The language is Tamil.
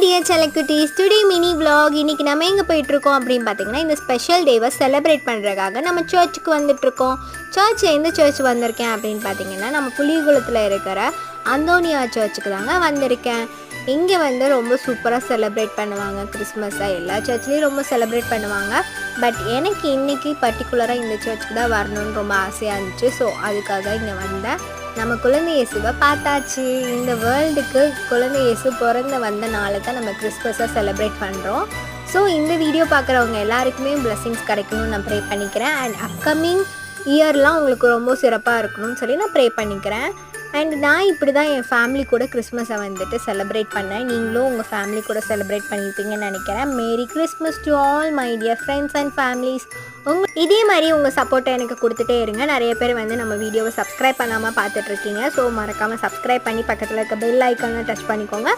டியர் செல்லக்குட்டீஸ், டுடே மினி vlog. இன்னைக்கு நம்ம எங்கே போயிட்டுருக்கோம் அப்படின்னு பார்த்தீங்கன்னா, இந்த ஸ்பெஷல் டேவை செலிப்ரேட் பண்ணுறதுக்காக நம்ம சர்ச்சுக்கு வந்துட்டுருக்கோம். எந்த சர்ச் வந்திருக்கேன் அப்படின்னு பார்த்தீங்கன்னா, நம்ம புலிகுளத்தில் இருக்கிற அந்தோனியா சர்ச்சுக்கு தாங்க வந்திருக்கேன். இங்கே வந்து ரொம்ப சூப்பராக செலிப்ரேட் பண்ணுவாங்க கிறிஸ்மஸை. எல்லா சர்ச்லேயும் ரொம்ப செலிப்ரேட் பண்ணுவாங்க. பட் எனக்கு இன்றைக்கி பர்டிகுலராக இந்த சர்ச்சுக்கு தான் வரணும்னு ரொம்ப ஆசையாக இருந்துச்சு. ஸோ அதுக்காக இங்கே வந்தேன். நம்ம குழந்தை இயேசுவை பார்த்தாச்சு. இந்த வேர்ல்டுக்கு குழந்தை இயேசு பிறந்த வந்த நாளை தான் நம்ம கிறிஸ்மஸாக செலிப்ரேட் பண்ணுறோம். ஸோ இந்த வீடியோ பார்க்குறவங்க எல்லாருக்குமே பிளெஸிங்ஸ் கிடைக்கணும்னு நான் ப்ரே பண்ணிக்கிறேன். அண்ட் அப்கமிங் இயர்லாம் உங்களுக்கு ரொம்ப சிறப்பாக இருக்கணும்னு சொல்லி நான் ப்ரே பண்ணிக்கிறேன். அண்ட் நான் இப்படி தான் என் ஃபேமிலி கூட கிறிஸ்மஸை வந்துட்டு செலிப்ரேட் பண்ணேன். நீங்களும் உங்கள் ஃபேமிலி கூட செலிப்ரேட் பண்ணியிருப்பீங்கன்னு நினைக்கிறேன். Merry Christmas to all my dear friends and families. இதே மாதிரி உங்கள் சப்போர்ட்டை எனக்கு கொடுத்துட்டே இருங்க. நிறைய பேர் வந்து நம்ம வீடியோவை சப்ஸ்கிரைப் பண்ணாமல் பார்த்துட்ருக்கீங்க. ஸோ மறக்காமல் சப்ஸ்கிரைப் பண்ணி பக்கத்தில் இருக்க பெல் ஐக்கானை டச் பண்ணிக்கோங்க.